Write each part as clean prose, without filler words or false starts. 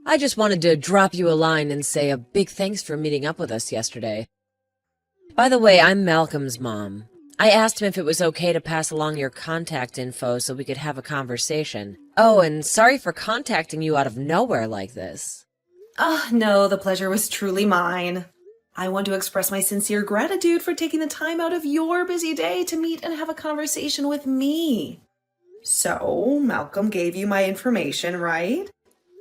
I just wanted to drop you a line and say a big thanks for meeting up with us yesterday. By the way, I'm Malcolm's mom. I asked him if it was okay to pass along your contact info so we could have a conversation. Oh, and sorry for contacting you out of nowhere like this. No, the pleasure was truly mine. I want to express my sincere gratitude for taking the time out of your busy day to meet and have a conversation with me. So, Malcolm gave you my information, right?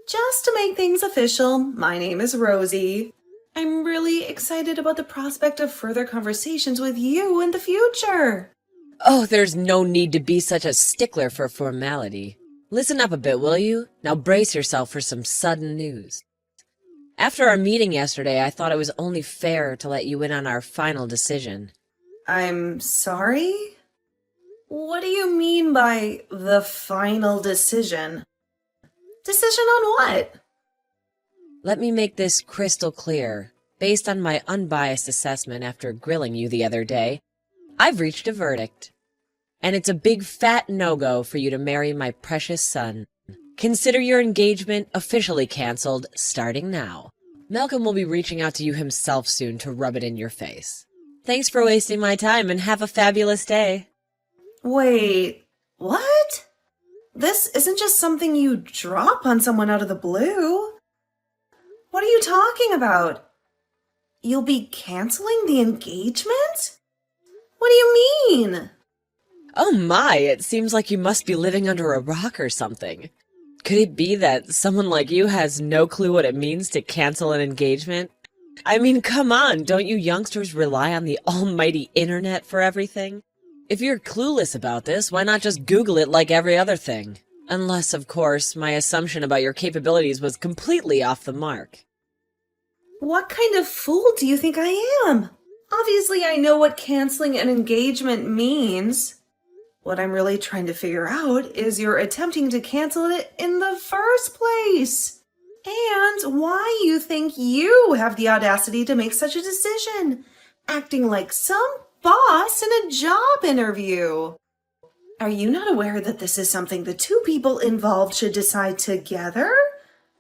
Just to make things official, my name is Rosie. I'm really excited about the prospect of further conversations with you in the future. Oh, there's no need to be such a stickler for formality. Listen up a bit, will you? Now brace yourself for some sudden news. After our meeting yesterday, I thought it was only fair to let you in on our final decision. I'm sorry? What do you mean by the final decision? Decision on what? Let me make this crystal clear. Based on my unbiased assessment after grilling you the other day, I've reached a verdict. And it's a big fat no-go for you to marry my precious son. Consider your engagement officially canceled starting now. Malcolm will be reaching out to you himself soon to rub it in your face. Thanks for wasting my time and have a fabulous day. Wait, what? This isn't just something you drop on someone out of the blue. What are you talking about? You'll be canceling the engagement? What do you mean? Oh my, it seems like you must be living under a rock or something. Could it be that someone like you has no clue what it means to cancel an engagement? I mean, come on, don't you youngsters rely on the almighty internet for everything? If you're clueless about this, why not just Google it like every other thing? Unless, of course, my assumption about your capabilities was completely off the mark. What kind of fool do you think I am? Obviously, I know what canceling an engagement means. What I'm really trying to figure out is you're attempting to cancel it in the first place. And why you think you have the audacity to make such a decision, acting like some boss in a job interview. Are you not aware that this is something the two people involved should decide together,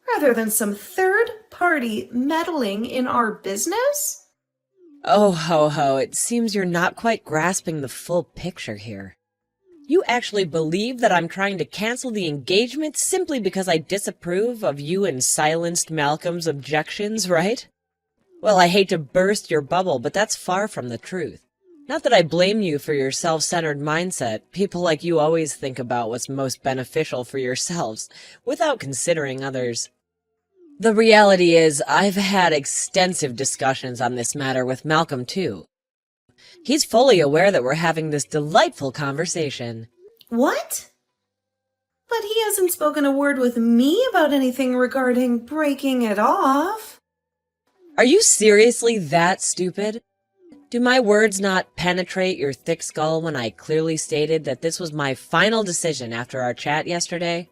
rather than some third party meddling in our business? Oh, ho, ho, it seems you're not quite grasping the full picture here. You actually believe that I'm trying to cancel the engagement simply because I disapprove of you and silenced Malcolm's objections, right? Well, I hate to burst your bubble, but that's far from the truth. Not that I blame you for your self-centered mindset. People like you always think about what's most beneficial for yourselves, without considering others. The reality is, I've had extensive discussions on this matter with Malcolm, too. He's fully aware that we're having this delightful conversation. What? But he hasn't spoken a word with me about anything regarding breaking it off. Are you seriously that stupid? Do my words not penetrate your thick skull when I clearly stated that this was my final decision after our chat yesterday?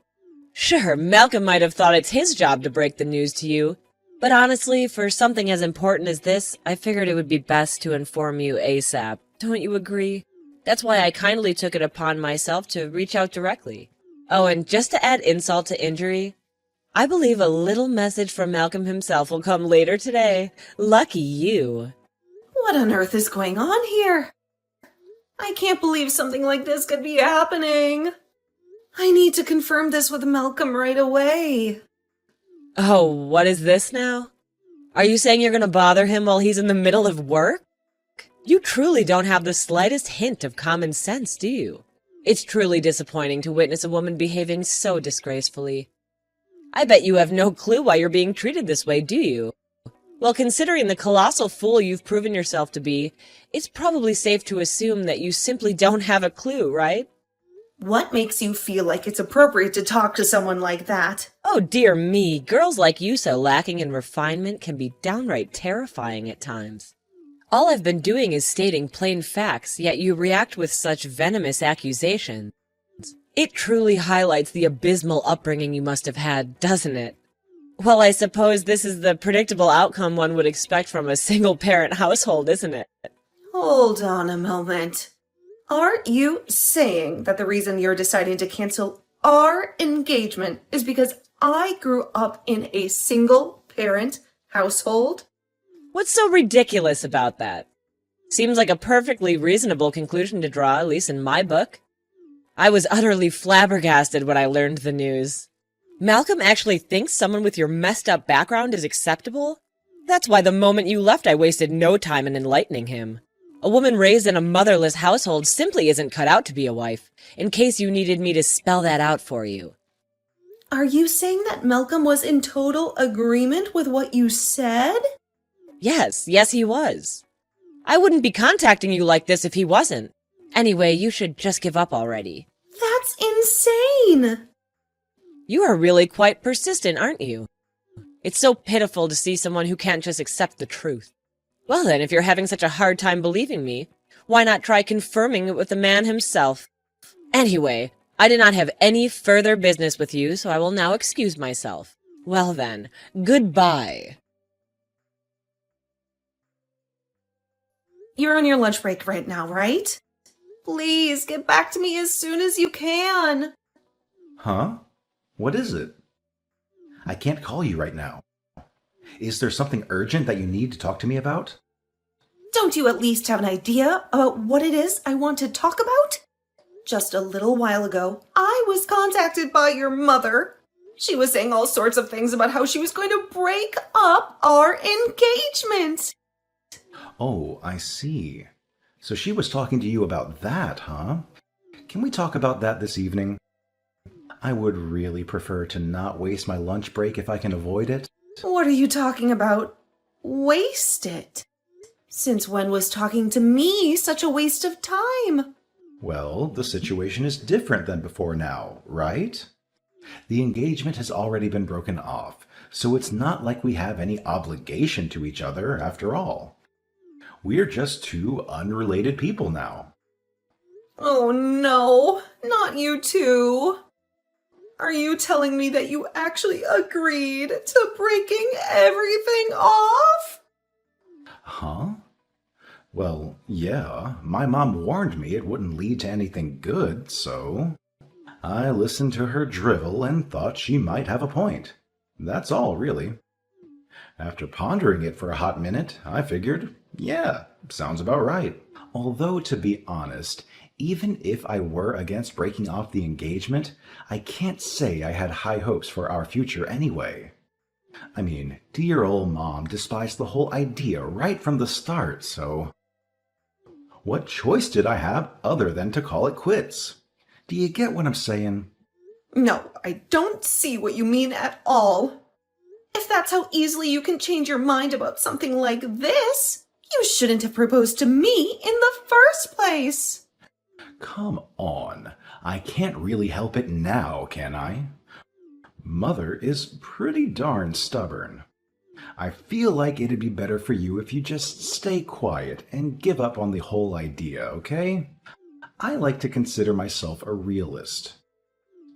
Sure, Malcolm might have thought it's his job to break the news to you, but honestly, for something as important as this, I figured it would be best to inform you ASAP. Don't you agree? That's why I kindly took it upon myself to reach out directly. Oh, and just to add insult to injury, I believe a little message from Malcolm himself will come later today. Lucky you. What on earth is going on here? I can't believe something like this could be happening. I need to confirm this with Malcolm right away. Oh, what is this now? Are you saying you're going to bother him while he's in the middle of work? You truly don't have the slightest hint of common sense, do you? It's truly disappointing to witness a woman behaving so disgracefully. I bet you have no clue why you're being treated this way, do you? Well, considering the colossal fool you've proven yourself to be, it's probably safe to assume that you simply don't have a clue, right? What makes you feel like it's appropriate to talk to someone like that? Oh, dear me, girls like you so lacking in refinement can be downright terrifying at times. All I've been doing is stating plain facts, yet you react with such venomous accusations. It truly highlights the abysmal upbringing you must have had, doesn't it? Well, I suppose this is the predictable outcome one would expect from a single-parent household, isn't it? Hold on a moment. Are you saying that the reason you're deciding to cancel our engagement is because I grew up in a single-parent household. What's so ridiculous about that? Seems like a perfectly reasonable conclusion to draw, at least in my book. I was utterly flabbergasted when I learned the news. Malcolm actually thinks someone with your messed up background is acceptable? That's why the moment you left I wasted no time in enlightening him. A woman raised in a motherless household simply isn't cut out to be a wife, in case you needed me to spell that out for you. Are you saying that Malcolm was in total agreement with what you said? Yes, he was. I wouldn't be contacting you like this if he wasn't. Anyway, you should just give up already. That's insane! You are really quite persistent, aren't you? It's so pitiful to see someone who can't just accept the truth. Well then, if you're having such a hard time believing me, why not try confirming it with the man himself? Anyway, I did not have any further business with you, so I will now excuse myself. Well then, goodbye. You're on your lunch break right now, right? Please, get back to me as soon as you can. Huh? What is it? I can't call you right now. Is there something urgent that you need to talk to me about? Don't you at least have an idea about what it is I want to talk about? Just a little while ago, I was contacted by your mother. She was saying all sorts of things about how she was going to break up our engagement. Oh, I see. So she was talking to you about that, huh? Can we talk about that this evening? I would really prefer to not waste my lunch break if I can avoid it. What are you talking about? Waste it? Since when was talking to me such a waste of time? Well, the situation is different than before now, right? The engagement has already been broken off, so it's not like we have any obligation to each other after all. We're just two unrelated people now. Oh no, not you two. Are you telling me that you actually agreed to breaking everything off? Huh? Well, yeah, my mom warned me it wouldn't lead to anything good, so I listened to her drivel and thought she might have a point. That's all, really. After pondering it for a hot minute, I figured, yeah, sounds about right. Although, to be honest, even if I were against breaking off the engagement, I can't say I had high hopes for our future anyway. I mean, dear old Mom despised the whole idea right from the start, so what choice did I have other than to call it quits? Do you get what I'm saying? No, I don't see what you mean at all. If that's how easily you can change your mind about something like this, you shouldn't have proposed to me in the first place. Come on, I can't really help it now, can I? Mother is pretty darn stubborn. I feel like it'd be better for you if you just stay quiet and give up on the whole idea, okay? I like to consider myself a realist.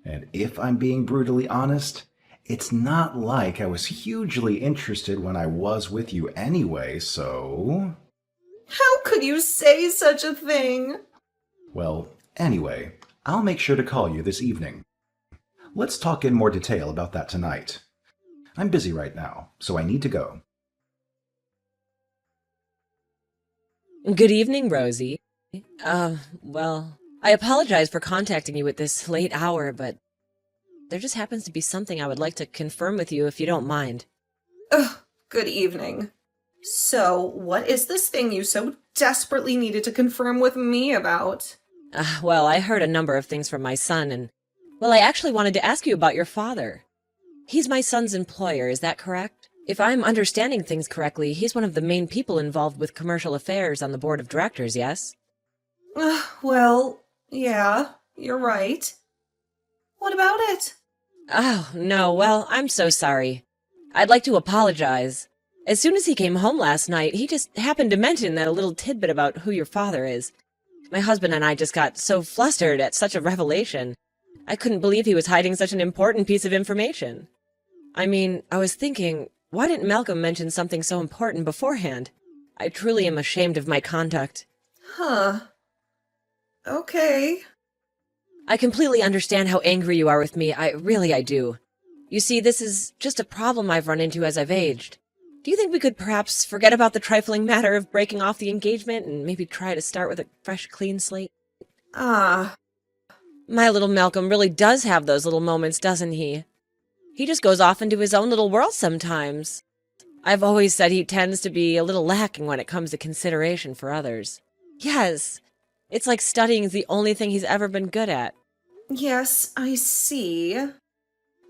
And if I'm being brutally honest, it's not like I was hugely interested when I was with you anyway, so... How could you say such a thing? Well, anyway, I'll make sure to call you this evening. Let's talk in more detail about that tonight. I'm busy right now, so I need to go. Good evening, Rosie. Well, I apologize for contacting you at this late hour, but there just happens to be something I would like to confirm with you if you don't mind. Ugh, good evening. So, what is this thing you so desperately needed to confirm with me about? Well, I heard a number of things from my son, and, well, I actually wanted to ask you about your father. He's my son's employer, is that correct? If I'm understanding things correctly, he's one of the main people involved with commercial affairs on the board of directors, yes? Well, yeah, you're right. What about it? Oh, no, well, I'm so sorry. I'd like to apologize. As soon as he came home last night, he just happened to mention that a little tidbit about who your father is. My husband and I just got so flustered at such a revelation. I couldn't believe he was hiding such an important piece of information. I mean, I was thinking, why didn't Malcolm mention something so important beforehand? I truly am ashamed of my conduct. Huh. Okay. I completely understand how angry you are with me. I do. You see, this is just a problem I've run into as I've aged. Do you think we could perhaps forget about the trifling matter of breaking off the engagement and maybe try to start with a fresh, clean slate? Ah, My little Malcolm really does have those little moments, doesn't he? He just goes off into his own little world sometimes. I've always said he tends to be a little lacking when it comes to consideration for others. Yes, it's like studying is the only thing he's ever been good at. yes, I see.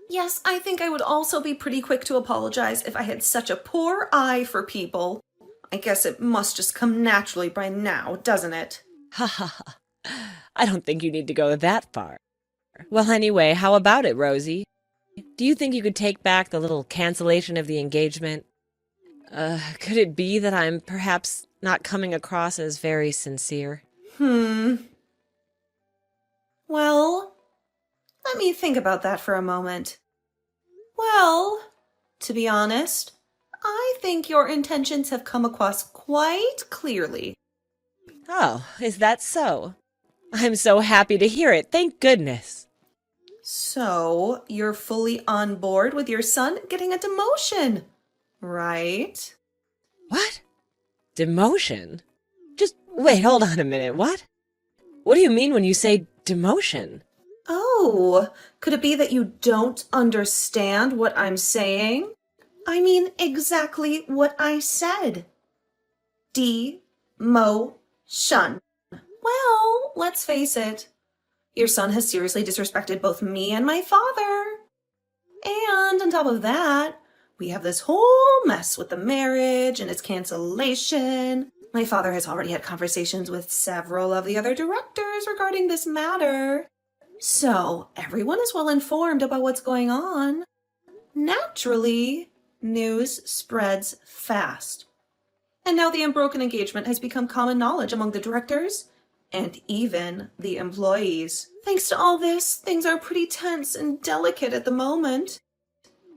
Yes, I think I would also be pretty quick to apologize if I had such a poor eye for people. I guess it must just come naturally by now, doesn't it? Ha ha ha. I don't think you need to go that far. Well, anyway, how about it, Rosie? Do you think you could take back the little cancellation of the engagement? Could it be that I'm perhaps not coming across as very sincere? Well, let me think about that for a moment. Well, to be honest, I think your intentions have come across quite clearly. Oh, is that so? I'm so happy to hear it, thank goodness. So, you're fully on board with your son getting a demotion, right? What? Demotion? Just wait, hold on a minute, what? What do you mean when you say demotion? Oh, could it be that you don't understand what I'm saying? I mean exactly what I said. Demotion. Well, let's face it. Your son has seriously disrespected both me and my father. And on top of that, we have this whole mess with the marriage and its cancellation. My father has already had conversations with several of the other directors regarding this matter. So, everyone is well informed about what's going on. Naturally, news spreads fast. And now the unbroken engagement has become common knowledge among the directors and even the employees. Thanks to all this, things are pretty tense and delicate at the moment.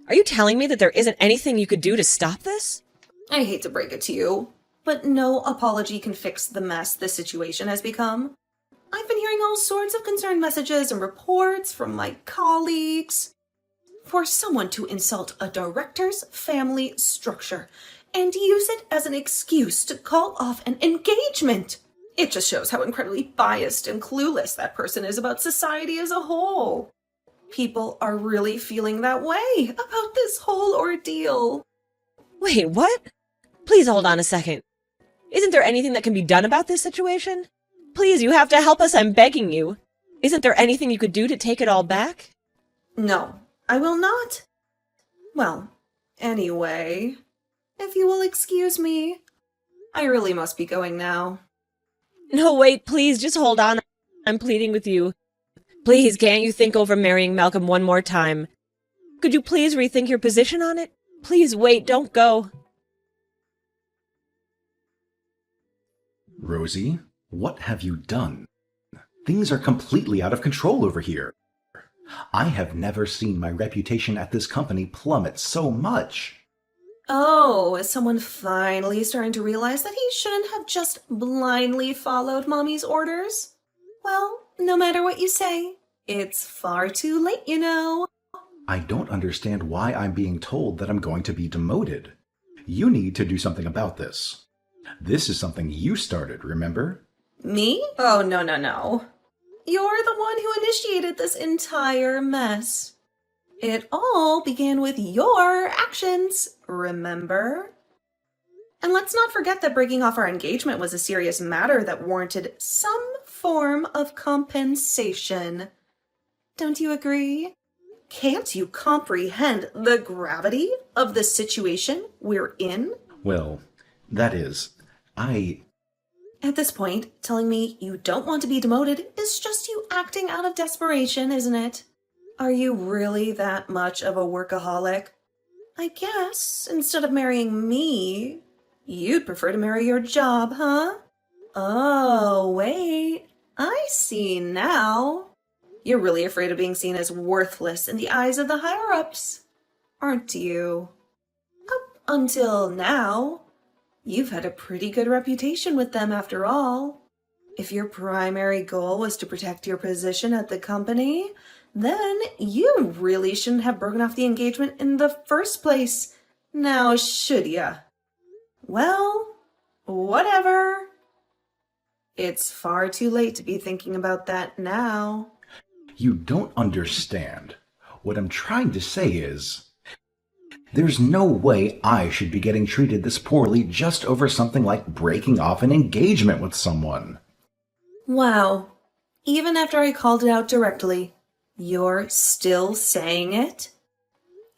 Are you telling me that there isn't anything you could do to stop this? I hate to break it to you, but no apology can fix the mess this situation has become. I've been hearing all sorts of concerned messages and reports from my colleagues. For someone to insult a director's family structure and use it as an excuse to call off an engagement, it just shows how incredibly biased and clueless that person is about society as a whole. People are really feeling that way about this whole ordeal. Wait, what? Please hold on a second. Isn't there anything that can be done about this situation? Please, you have to help us, I'm begging you. Isn't there anything you could do to take it all back? No, I will not. Well, anyway, if you will excuse me, I really must be going now. No, wait, please, just hold on. I'm pleading with you. Please, can't you think over marrying Malcolm one more time? Could you please rethink your position on it? Please wait, don't go. Rosie, what have you done? Things are completely out of control over here. I have never seen my reputation at this company plummet so much. Oh, is someone finally starting to realize that he shouldn't have just blindly followed Mommy's orders? Well, no matter what you say, it's far too late, you know. I don't understand why I'm being told that I'm going to be demoted. You need to do something about this. This is something you started, remember? Me? Oh, no. You're the one who initiated this entire mess. It all began with your actions, remember? And let's not forget that breaking off our engagement was a serious matter that warranted some form of compensation. Don't you agree? Can't you comprehend the gravity of the situation we're in? Well, that is, At this point, telling me you don't want to be demoted is just you acting out of desperation, isn't it? Are you really that much of a workaholic? I guess, instead of marrying me, you'd prefer to marry your job, huh? Oh, wait. I see now. You're really afraid of being seen as worthless in the eyes of the higher-ups, aren't you? Up until now, you've had a pretty good reputation with them after all. If your primary goal was to protect your position at the company, then you really shouldn't have broken off the engagement in the first place. Now, should ya? Well, whatever. It's far too late to be thinking about that now. You don't understand. What I'm trying to say is, there's no way I should be getting treated this poorly just over something like breaking off an engagement with someone. Wow. Even after I called it out directly, you're still saying it?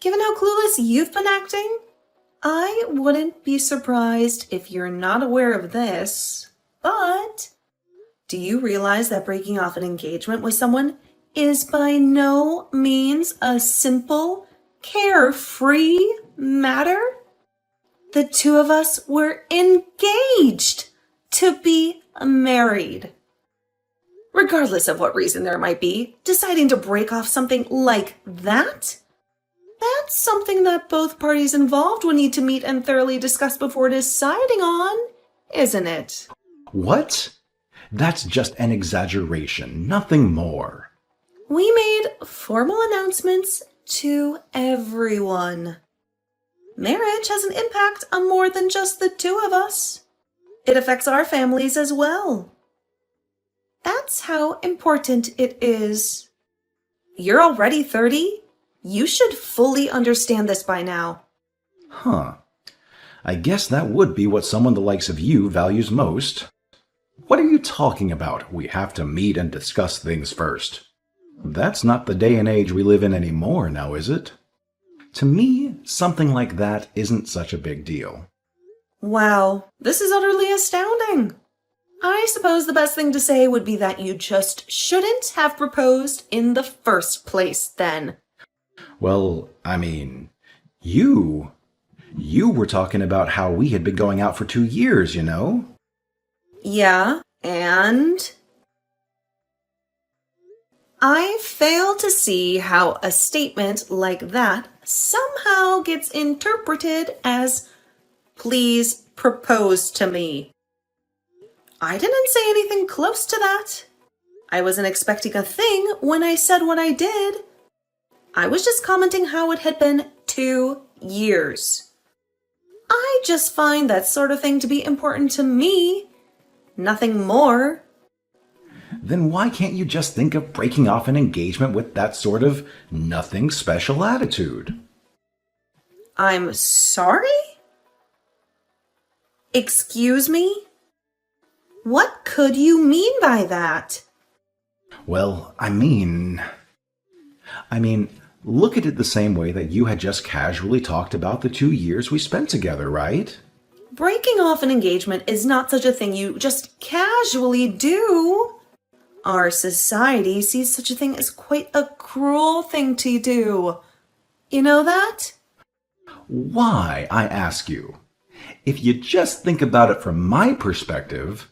Given how clueless you've been acting, I wouldn't be surprised if you're not aware of this, but do you realize that breaking off an engagement with someone is by no means a simple, carefree matter? The two of us were engaged to be married. Regardless of what reason there might be, deciding to break off something like that? That's something that both parties involved will need to meet and thoroughly discuss before deciding on, isn't it? What? That's just an exaggeration, nothing more. We made formal announcements to everyone. Marriage has an impact on more than just the two of us. It affects our families as well. That's how important it is. You're already 30. You should fully understand this by now. Huh. I guess that would be what someone the likes of you values most. What are you talking about? We have to meet and discuss things first. That's not the day and age we live in anymore now, is it? To me, something like that isn't such a big deal. Wow, this is utterly astounding. I suppose the best thing to say would be that you just shouldn't have proposed in the first place then. Well, I mean, you were talking about how we had been going out for 2 years, you know? Yeah, and I fail to see how a statement like that somehow gets interpreted as, please propose to me. I didn't say anything close to that. I wasn't expecting a thing when I said what I did. I was just commenting how it had been 2 years. I just find that sort of thing to be important to me. Nothing more. Then why can't you just think of breaking off an engagement with that sort of nothing special attitude? I'm sorry? Excuse me? What could you mean by that? Well, I mean, look at it the same way that you had just casually talked about the 2 years we spent together, right? Breaking off an engagement is not such a thing you just casually do. Our society sees such a thing as quite a cruel thing to do. You know that? Why, I ask you? If you just think about it from my perspective...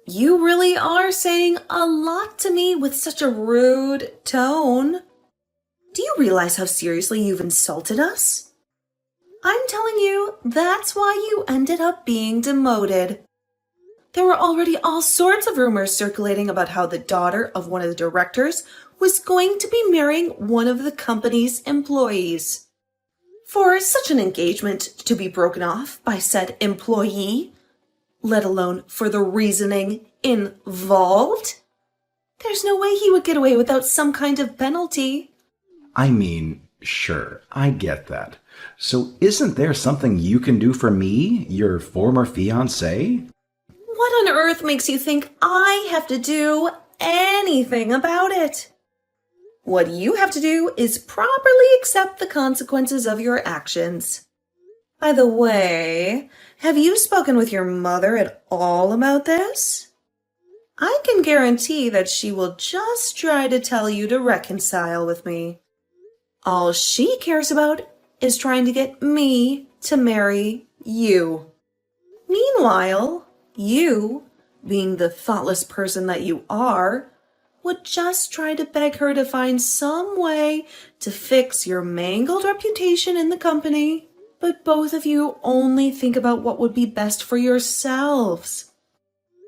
You really are saying a lot to me with such a rude tone. Do you realize how seriously you've insulted us? I'm telling you, that's why you ended up being demoted. There were already all sorts of rumors circulating about how the daughter of one of the directors was going to be marrying one of the company's employees. For such an engagement to be broken off by said employee, let alone for the reasoning involved, there's no way he would get away without some kind of penalty. I mean, sure, I get that. So isn't there something you can do for me, your former fiancé? What on earth makes you think I have to do anything about it? What you have to do is properly accept the consequences of your actions. By the way, have you spoken with your mother at all about this? I can guarantee that she will just try to tell you to reconcile with me. All she cares about is trying to get me to marry you. Meanwhile, you, being the thoughtless person that you are, would just try to beg her to find some way to fix your mangled reputation in the company. But both of you only think about what would be best for yourselves.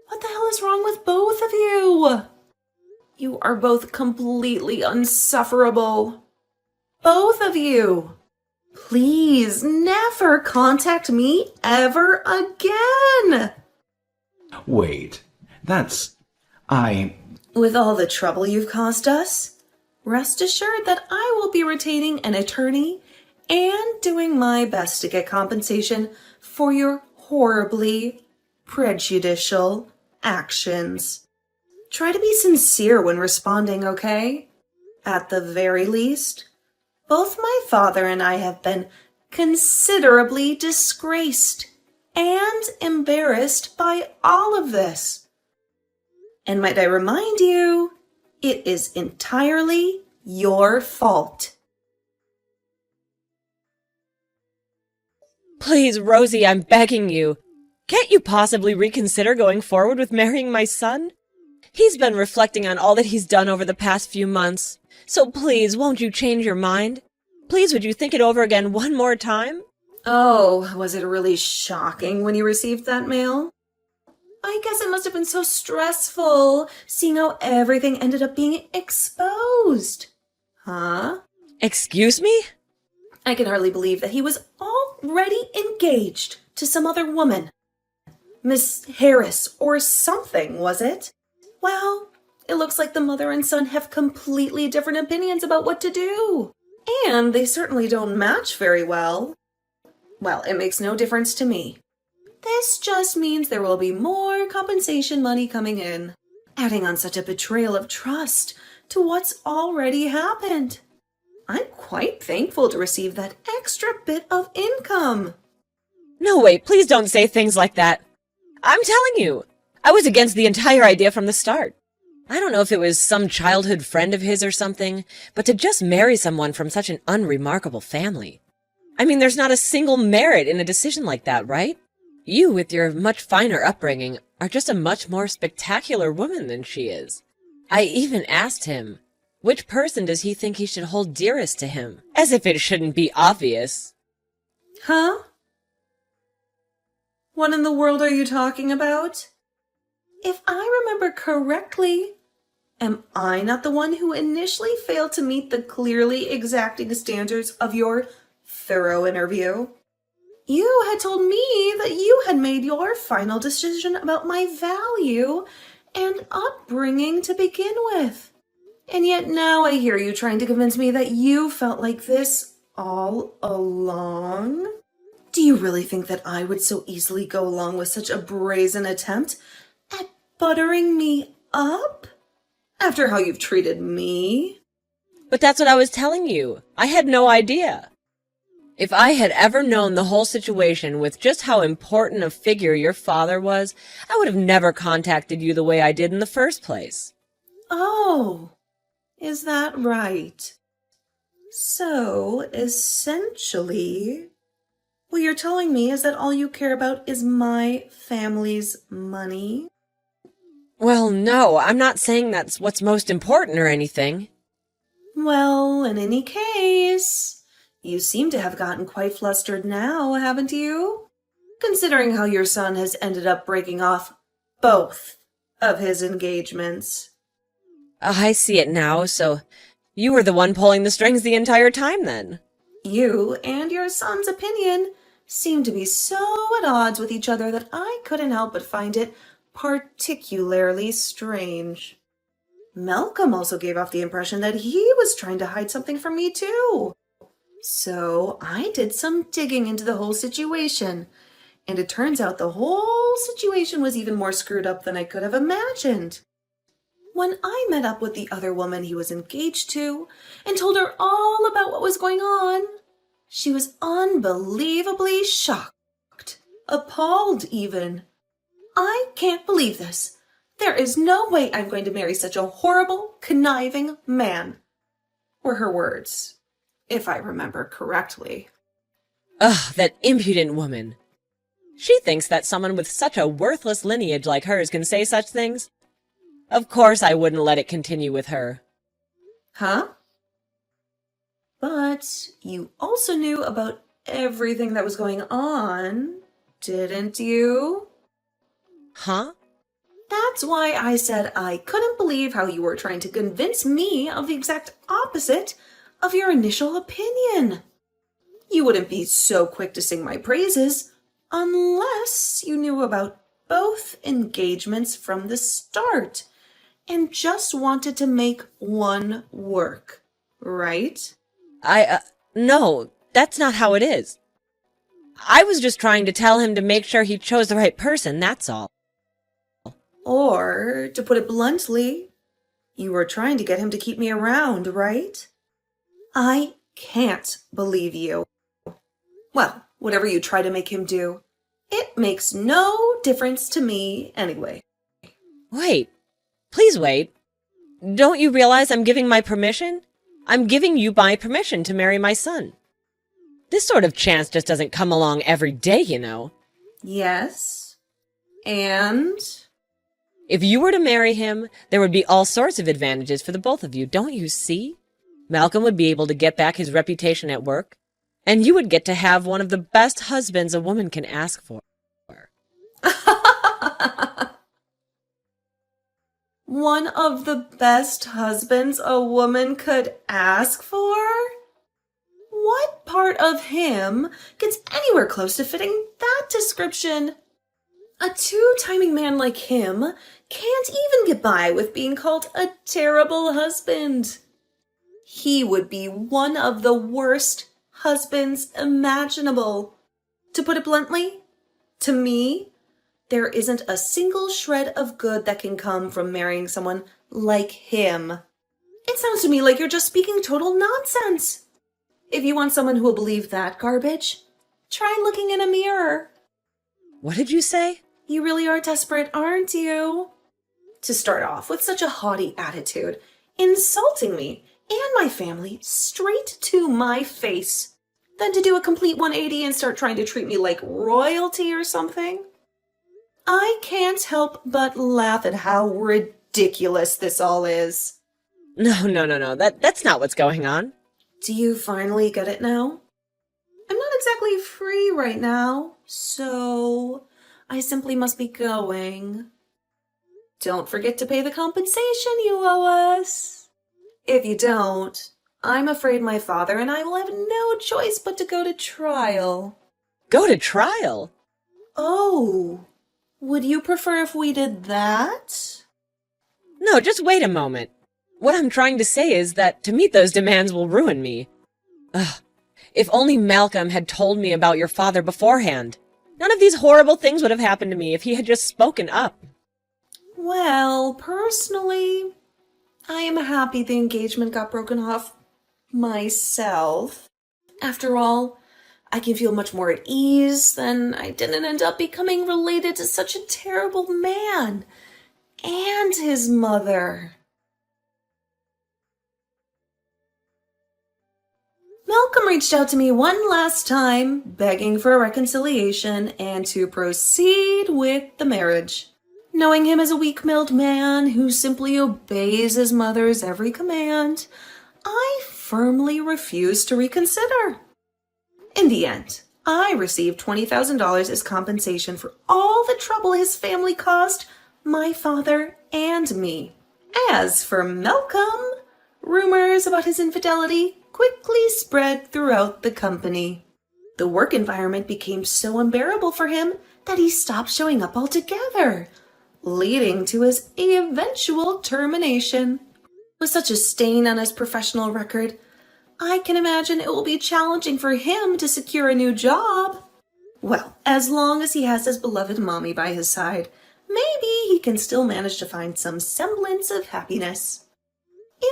What the hell is wrong with both of you? You are both completely insufferable. Both of you. Please never contact me ever again. Wait, I... With all the trouble you've caused us, rest assured that I will be retaining an attorney and doing my best to get compensation for your horribly prejudicial actions. Try to be sincere when responding, okay? At the very least, both my father and I have been considerably disgraced and embarrassed by all of this. And might I remind you, it is entirely your fault. Please, Rosie, I'm begging you. Can't you possibly reconsider going forward with marrying my son? He's been reflecting on all that he's done over the past few months. So please, won't you change your mind? Please, would you think it over again one more time? Oh, was it really shocking when you received that mail? I guess it must have been so stressful, seeing how everything ended up being exposed. Huh? Excuse me? I can hardly believe that he was already engaged to some other woman. Miss Harris or something, was it? Well, it looks like the mother and son have completely different opinions about what to do. And they certainly don't match very well. Well, it makes no difference to me. This just means there will be more compensation money coming in, adding on such a betrayal of trust to what's already happened. I'm quite thankful to receive that extra bit of income. No, wait, please don't say things like that. I'm telling you, I was against the entire idea from the start. I don't know if it was some childhood friend of his or something, but to just marry someone from such an unremarkable family. I mean, there's not a single merit in a decision like that, right? You, with your much finer upbringing, are just a much more spectacular woman than she is. I even asked him, which person does he think he should hold dearest to him? As if it shouldn't be obvious. Huh? What in the world are you talking about? If I remember correctly, am I not the one who initially failed to meet the clearly exacting standards of your thorough interview? You had told me that you had made your final decision about my value and upbringing to begin with. And yet now I hear you trying to convince me that you felt like this all along? Do you really think that I would so easily go along with such a brazen attempt at buttering me up? After how you've treated me? But that's what I was telling you. I had no idea. If I had ever known the whole situation with just how important a figure your father was, I would have never contacted you the way I did in the first place. Oh, is that right? So, essentially, what you're telling me is that all you care about is my family's money? Well, no, I'm not saying that's what's most important or anything. Well, in any case, you seem to have gotten quite flustered now, haven't you? Considering how your son has ended up breaking off both of his engagements. I see it now, so you were the one pulling the strings the entire time then. You and your son's opinion seem to be so at odds with each other that I couldn't help but find it particularly strange. Malcolm also gave off the impression that he was trying to hide something from me too. So I did some digging into the whole situation, and it turns out the whole situation was even more screwed up than I could have imagined. When I met up with the other woman he was engaged to and told her all about what was going on, she was unbelievably shocked, appalled even. I can't believe this. There is no way I'm going to marry such a horrible, conniving man. Were her words, if I remember correctly. Ugh, that impudent woman. She thinks that someone with such a worthless lineage like hers can say such things. Of course I wouldn't let it continue with her. Huh? But you also knew about everything that was going on, didn't you? Huh? That's why I said I couldn't believe how you were trying to convince me of the exact opposite of your initial opinion. You wouldn't be so quick to sing my praises unless you knew about both engagements from the start and just wanted to make one work, right? No, that's not how it is. I was just trying to tell him to make sure he chose the right person, that's all. Or, to put it bluntly, you were trying to get him to keep me around, right? I can't believe you. Well, whatever you try to make him do, it makes no difference to me anyway. Wait. Please wait. Don't you realize I'm giving my permission? I'm giving you my permission to marry my son. This sort of chance just doesn't come along every day, you know. Yes. And? If you were to marry him, there would be all sorts of advantages for the both of you, don't you see? Malcolm would be able to get back his reputation at work, and you would get to have one of the best husbands a woman can ask for. One of the best husbands a woman could ask for? What part of him gets anywhere close to fitting that description? A two-timing man like him can't even get by with being called a terrible husband. He would be one of the worst husbands imaginable. To put it bluntly, to me, there isn't a single shred of good that can come from marrying someone like him. It sounds to me like you're just speaking total nonsense. If you want someone who will believe that garbage, try looking in a mirror. What did you say? You really are desperate, aren't you? To start off with such a haughty attitude, insulting me and my family straight to my face, then to do a complete 180 and start trying to treat me like royalty or something. I can't help but laugh at how ridiculous this all is. No. That's not what's going on. Do you finally get it now? I'm not exactly free right now, so I simply must be going. Don't forget to pay the compensation you owe us. If you don't, I'm afraid my father and I will have no choice but to go to trial. Go to trial? Oh, would you prefer if we did that? No, just wait a moment. What I'm trying to say is that to meet those demands will ruin me. Ugh. If only Malcolm had told me about your father beforehand. None of these horrible things would have happened to me if he had just spoken up. Well, personally, I am happy the engagement got broken off myself. After all, I can feel much more at ease than I didn't end up becoming related to such a terrible man and his mother. Malcolm reached out to me one last time, begging for a reconciliation and to proceed with the marriage. Knowing him as a weak-willed man who simply obeys his mother's every command, I firmly refused to reconsider. In the end, I received $20,000 as compensation for all the trouble his family caused my father and me. As for Malcolm, rumors about his infidelity quickly spread throughout the company. The work environment became so unbearable for him that he stopped showing up altogether, leading to his eventual termination. With such a stain on his professional record, I can imagine it will be challenging for him to secure a new job. Well, as long as he has his beloved mommy by his side, maybe he can still manage to find some semblance of happiness.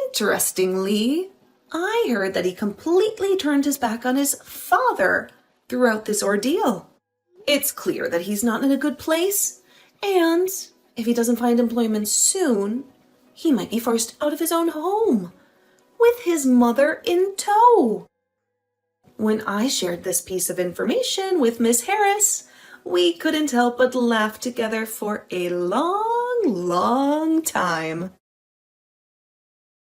Interestingly, I heard that he completely turned his back on his father throughout this ordeal. It's clear that he's not in a good place, and if he doesn't find employment soon, he might be forced out of his own home, with his mother in tow. When I shared this piece of information with Miss Harris, we couldn't help but laugh together for a long time.